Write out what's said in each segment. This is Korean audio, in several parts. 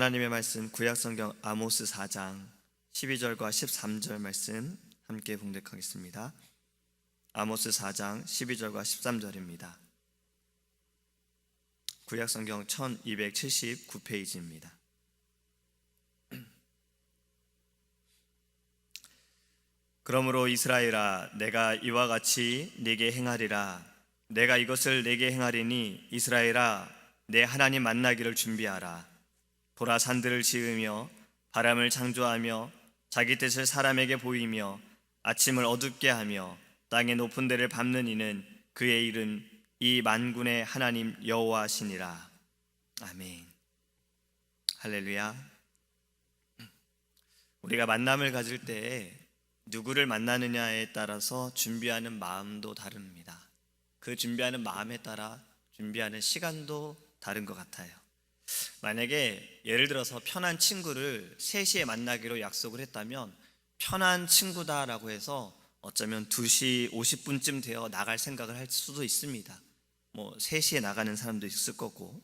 하나님의 말씀 구약성경 아모스 4장 12절과 13절 말씀 함께 봉독하겠습니다. 아모스 4장 12절과 13절입니다. 구약성경 1279페이지입니다. 그러므로 이스라엘아, 내가 이와 같이 네게 행하리라. 내가 이것을 네게 행하리니 이스라엘아, 내 하나님 만나기를 준비하라. 보라, 산들을 지으며 바람을 창조하며 자기 뜻을 사람에게 보이며 아침을 어둡게 하며 땅의 높은 데를 밟는 이는 그의 이름 이 만군의 하나님 여호와시니라. 아멘. 할렐루야. 우리가 만남을 가질 때 누구를 만나느냐에 따라서 준비하는 마음도 다릅니다. 그 준비하는 마음에 따라 준비하는 시간도 다른 것 같아요. 만약에 예를 들어서 편한 친구를 3시에 만나기로 약속을 했다면 편한 친구다라고 해서 어쩌면 2시 50분쯤 되어 나갈 생각을 할 수도 있습니다. 3시에 나가는 사람도 있을 거고,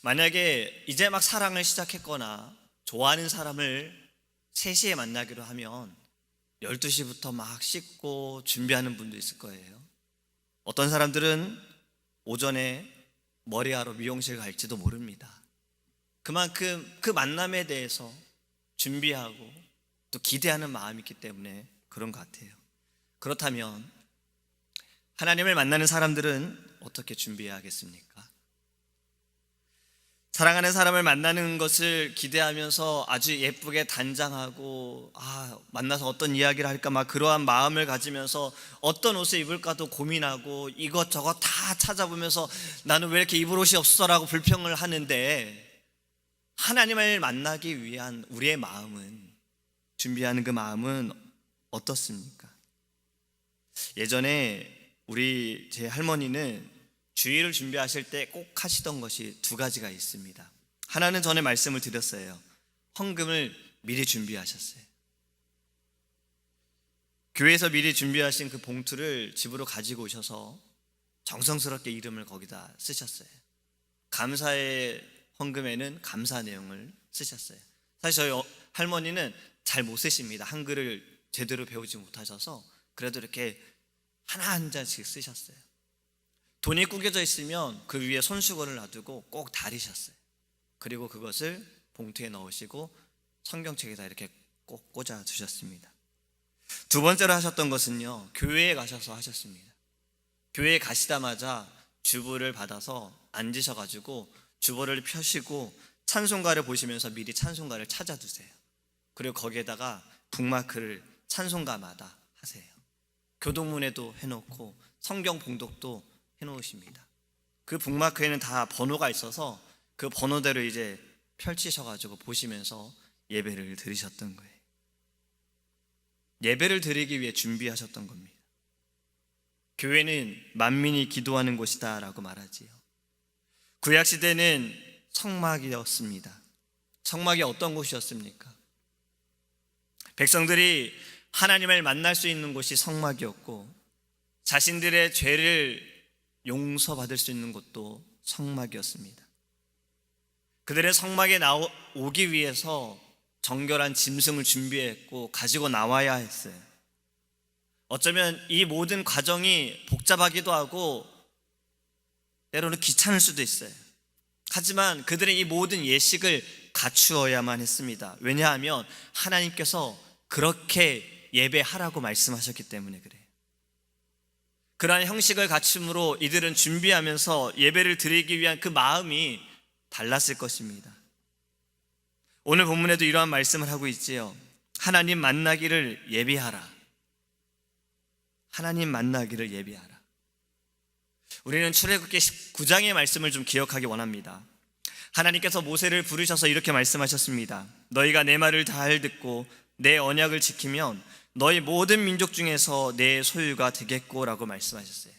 만약에 이제 막 사랑을 시작했거나 좋아하는 사람을 3시에 만나기로 하면 12시부터 막 씻고 준비하는 분도 있을 거예요. 어떤 사람들은 오전에 머리하러 미용실 갈지도 모릅니다. 그만큼 그 만남에 대해서 준비하고 또 기대하는 마음이 있기 때문에 그런 것 같아요. 그렇다면 하나님을 만나는 사람들은 어떻게 준비해야겠습니까? 사랑하는 사람을 만나는 것을 기대하면서 아주 예쁘게 단장하고 만나서 어떤 이야기를 할까 막 그러한 마음을 가지면서 어떤 옷을 입을까도 고민하고 이것저것 다 찾아보면서 나는 왜 이렇게 입을 옷이 없어라고 불평을 하는데, 하나님을 만나기 위한 우리의 마음은, 준비하는 그 마음은 어떻습니까? 예전에 제 할머니는 주일을 준비하실 때 꼭 하시던 것이 2가지가 있습니다. 하나는 전에 말씀을 드렸어요. 헌금을 미리 준비하셨어요. 교회에서 미리 준비하신 그 봉투를 집으로 가지고 오셔서 정성스럽게 이름을 거기다 쓰셨어요. 감사의 헌금에는 감사 내용을 쓰셨어요. 사실 저희 할머니는 잘 못 쓰십니다. 한글을 제대로 배우지 못하셔서 그래도 이렇게 하나 한 잔씩 쓰셨어요. 돈이 구겨져 있으면 그 위에 손수건을 놔두고 꼭 다리셨어요. 그리고 그것을 봉투에 넣으시고 성경책에다 이렇게 꼭 꽂아 두셨습니다. 2번째로 하셨던 것은요, 교회에 가셔서 하셨습니다. 교회에 가시자마자 주보를 받아서 앉으셔가지고 주보를 펴시고 찬송가를 보시면서 미리 찬송가를 찾아두세요. 그리고 거기에다가 북마크를 찬송가마다 하세요. 교동문에도 해놓고 성경 봉독도 해놓으십니다. 그 북마크에는 다 번호가 있어서 그 번호대로 이제 펼치셔가지고 보시면서 예배를 드리셨던 거예요. 예배를 드리기 위해 준비하셨던 겁니다. 교회는 만민이 기도하는 곳이다 라고 말하지요. 구약시대는 성막이었습니다. 성막이 어떤 곳이었습니까? 백성들이 하나님을 만날 수 있는 곳이 성막이었고, 자신들의 죄를 용서받을 수 있는 곳도 성막이었습니다. 그들의 성막에 오기 위해서 정결한 짐승을 준비했고 가지고 나와야 했어요. 어쩌면 이 모든 과정이 복잡하기도 하고 때로는 귀찮을 수도 있어요. 하지만 그들은 이 모든 예식을 갖추어야만 했습니다. 왜냐하면 하나님께서 그렇게 예배하라고 말씀하셨기 때문에 그래요. 그러한 형식을 갖춤으로 이들은 준비하면서 예배를 드리기 위한 그 마음이 달랐을 것입니다. 오늘 본문에도 이러한 말씀을 하고 있지요. 하나님 만나기를 예비하라. 하나님 만나기를 예비하라. 우리는 출애굽기 19장의 말씀을 좀 기억하기 원합니다. 하나님께서 모세를 부르셔서 이렇게 말씀하셨습니다. 너희가 내 말을 잘 듣고 내 언약을 지키면 너희 모든 민족 중에서 내 소유가 되겠고 라고 말씀하셨어요.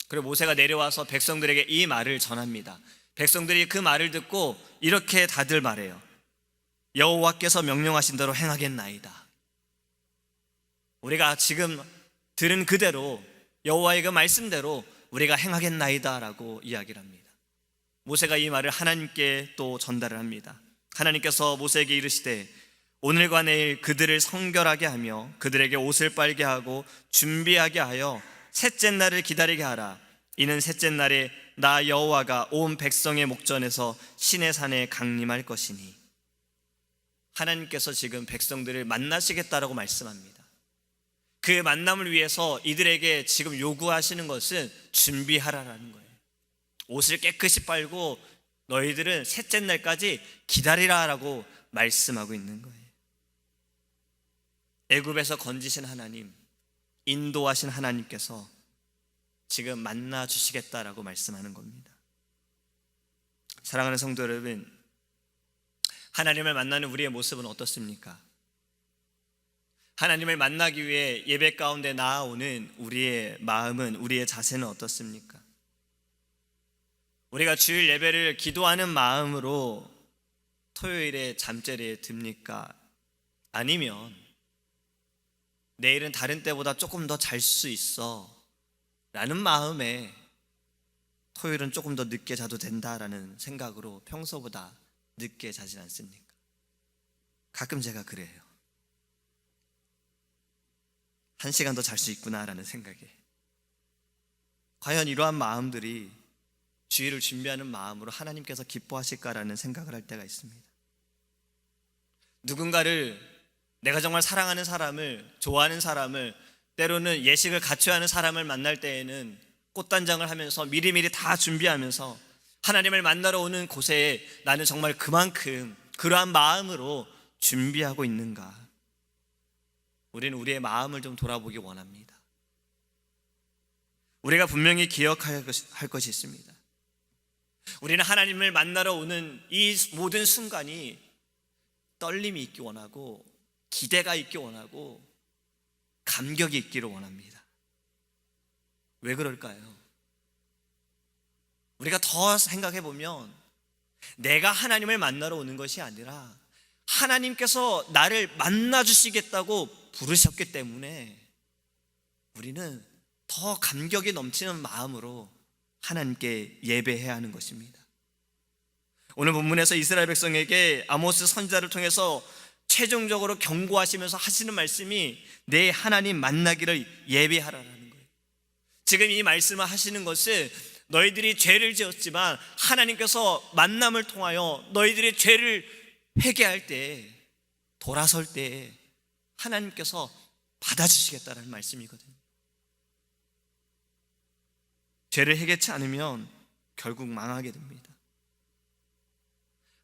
그리고 모세가 내려와서 백성들에게 이 말을 전합니다. 백성들이 그 말을 듣고 이렇게 다들 말해요. 여호와께서 명령하신 대로 행하겠나이다. 우리가 지금 들은 그대로 여호와의 그 말씀대로 우리가 행하겠나이다 라고 이야기를 합니다. 모세가 이 말을 하나님께 또 전달을 합니다. 하나님께서 모세에게 이르시되 오늘과 내일 그들을 성결하게 하며 그들에게 옷을 빨게 하고 준비하게 하여 셋째 날을 기다리게 하라. 이는 셋째 날에 나 여호와가 온 백성의 목전에서 시내 산에 강림할 것이니. 하나님께서 지금 백성들을 만나시겠다라고 말씀합니다. 그 만남을 위해서 이들에게 지금 요구하시는 것은 준비하라라는 거예요. 옷을 깨끗이 빨고 너희들은 셋째 날까지 기다리라라고 말씀하고 있는 거예요. 애굽에서 건지신 하나님, 인도하신 하나님께서 지금 만나 주시겠다라고 말씀하는 겁니다. 사랑하는 성도 여러분, 하나님을 만나는 우리의 모습은 어떻습니까? 하나님을 만나기 위해 예배 가운데 나아오는 우리의 마음은, 우리의 자세는 어떻습니까? 우리가 주일 예배를 기도하는 마음으로 토요일에 잠자리에 듭니까? 아니면 내일은 다른 때보다 조금 더 잘 수 있어 라는 마음에 토요일은 조금 더 늦게 자도 된다라는 생각으로 평소보다 늦게 자진 않습니까? 가끔 제가 그래요. 1시간 더 잘 수 있구나라는 생각에. 과연 이러한 마음들이 주일을 준비하는 마음으로 하나님께서 기뻐하실까라는 생각을 할 때가 있습니다. 누군가를, 내가 정말 사랑하는 사람을, 좋아하는 사람을, 때로는 예식을 갖춰야 하는 사람을 만날 때에는 꽃단장을 하면서 미리미리 다 준비하면서 하나님을 만나러 오는 곳에 나는 정말 그만큼 그러한 마음으로 준비하고 있는가? 우리는 우리의 마음을 좀 돌아보기 원합니다. 우리가 분명히 기억할 것이 있습니다. 우리는 하나님을 만나러 오는 이 모든 순간이 떨림이 있기 원하고, 기대가 있기 원하고, 감격이 있기를 원합니다. 왜 그럴까요? 우리가 더 생각해 보면 내가 하나님을 만나러 오는 것이 아니라 하나님께서 나를 만나 주시겠다고 부르셨기 때문에 우리는 더 감격이 넘치는 마음으로 하나님께 예배해야 하는 것입니다. 오늘 본문에서 이스라엘 백성에게 아모스 선지자를 통해서 최종적으로 경고하시면서 하시는 말씀이 내 하나님 만나기를 예배하라는 거예요. 지금 이 말씀을 하시는 것은 너희들이 죄를 지었지만 하나님께서 만남을 통하여 너희들의 죄를 회개할 때, 돌아설 때 하나님께서 받아주시겠다는 말씀이거든요. 죄를 해결치 않으면 결국 망하게 됩니다.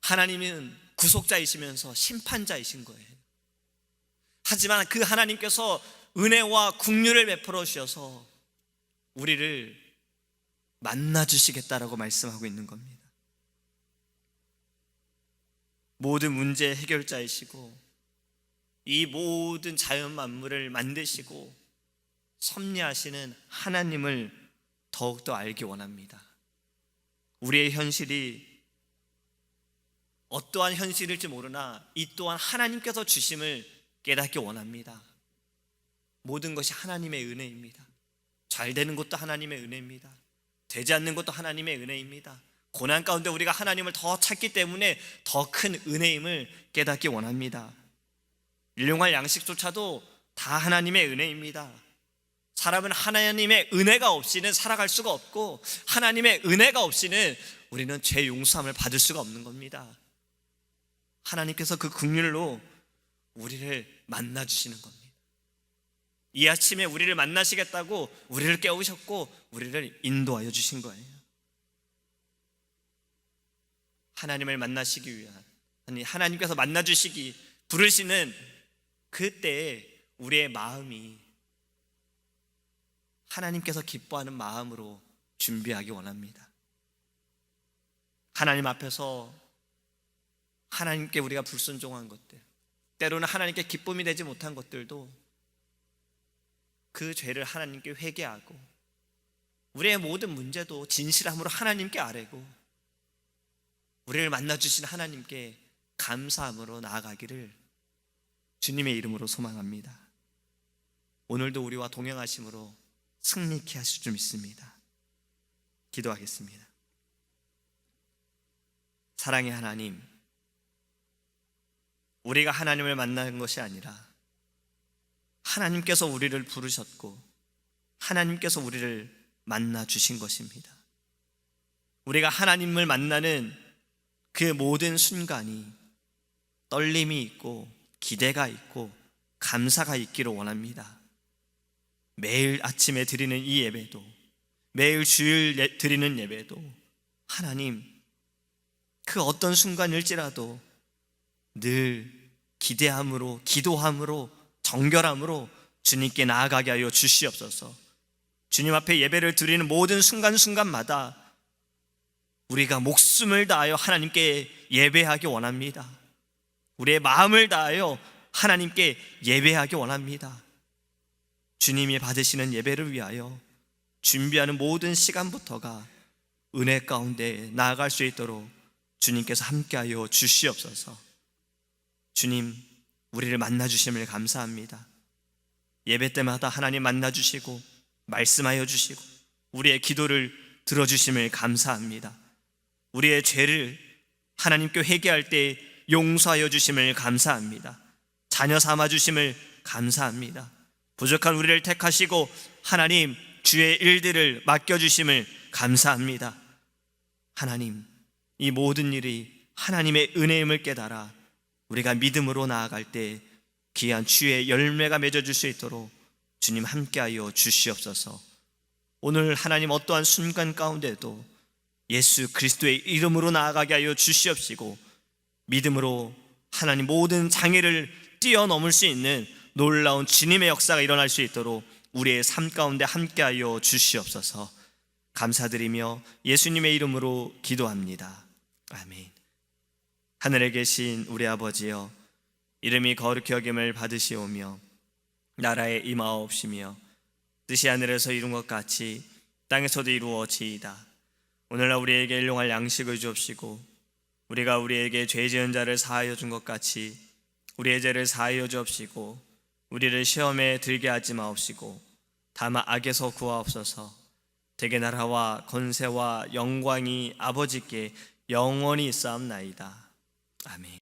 하나님은 구속자이시면서 심판자이신 거예요. 하지만 그 하나님께서 은혜와 긍휼을 베풀어 주셔서 우리를 만나 주시겠다라고 말씀하고 있는 겁니다. 모든 문제의 해결자이시고 이 모든 자연 만물을 만드시고 섭리하시는 하나님을 더욱더 알기 원합니다. 우리의 현실이 어떠한 현실일지 모르나 이 또한 하나님께서 주심을 깨닫기 원합니다. 모든 것이 하나님의 은혜입니다. 잘 되는 것도 하나님의 은혜입니다. 되지 않는 것도 하나님의 은혜입니다. 고난 가운데 우리가 하나님을 더 찾기 때문에 더 큰 은혜임을 깨닫기 원합니다. 일용할 양식조차도 다 하나님의 은혜입니다. 사람은 하나님의 은혜가 없이는 살아갈 수가 없고 하나님의 은혜가 없이는 우리는 죄 용서함을 받을 수가 없는 겁니다. 하나님께서 그 긍휼로 우리를 만나 주시는 겁니다. 이 아침에 우리를 만나시겠다고 우리를 깨우셨고 우리를 인도하여 주신 거예요. 하나님을 만나시기 위한, 아니 하나님께서 만나 주시기 부르시는 그때 우리의 마음이 하나님께서 기뻐하는 마음으로 준비하기 원합니다. 하나님 앞에서 하나님께 우리가 불순종한 것들, 때로는 하나님께 기쁨이 되지 못한 것들도 그 죄를 하나님께 회개하고 우리의 모든 문제도 진실함으로 하나님께 아뢰고 우리를 만나주신 하나님께 감사함으로 나아가기를 주님의 이름으로 소망합니다. 오늘도 우리와 동행하심으로 승리케 하실 줄 믿습니다. 기도하겠습니다. 사랑의 하나님, 우리가 하나님을 만나는 것이 아니라 하나님께서 우리를 부르셨고 하나님께서 우리를 만나 주신 것입니다. 우리가 하나님을 만나는 그 모든 순간이 떨림이 있고 기대가 있고 감사가 있기를 원합니다. 매일 아침에 드리는 이 예배도, 매일 주일 드리는 예배도 하나님, 그 어떤 순간일지라도 늘 기대함으로, 기도함으로, 정결함으로 주님께 나아가게 하여 주시옵소서. 주님 앞에 예배를 드리는 모든 순간순간마다 우리가 목숨을 다하여 하나님께 예배하기 원합니다. 우리의 마음을 다하여 하나님께 예배하기 원합니다. 주님이 받으시는 예배를 위하여 준비하는 모든 시간부터가 은혜 가운데 나아갈 수 있도록 주님께서 함께하여 주시옵소서. 주님, 우리를 만나주심을 감사합니다. 예배 때마다 하나님 만나주시고 말씀하여 주시고 우리의 기도를 들어주심을 감사합니다. 우리의 죄를 하나님께 회개할 때 용서하여 주심을 감사합니다. 자녀 삼아 주심을 감사합니다. 부족한 우리를 택하시고 하나님 주의 일들을 맡겨주심을 감사합니다. 하나님, 이 모든 일이 하나님의 은혜임을 깨달아 우리가 믿음으로 나아갈 때 귀한 주의 열매가 맺어질 수 있도록 주님 함께하여 주시옵소서. 오늘 하나님 어떠한 순간 가운데도 예수 그리스도의 이름으로 나아가게 하여 주시옵시고 믿음으로 하나님 모든 장애를 뛰어넘을 수 있는 놀라운 주님의 역사가 일어날 수 있도록 우리의 삶 가운데 함께하여 주시옵소서. 감사드리며 예수님의 이름으로 기도합니다. 아멘. 하늘에 계신 우리 아버지여, 이름이 거룩히 여김을 받으시오며 나라에 임하옵시며 뜻이 하늘에서 이룬 것 같이 땅에서도 이루어지이다. 오늘날 우리에게 일용할 양식을 주옵시고 우리가 우리에게 죄 지은 자를 사하여 준 것 같이 우리의 죄를 사하여 주옵시고 우리를 시험에 들게 하지 마옵시고 다만 악에서 구하옵소서. 대개 나라와 권세와 영광이 아버지께 영원히 있사옵나이다. 아멘.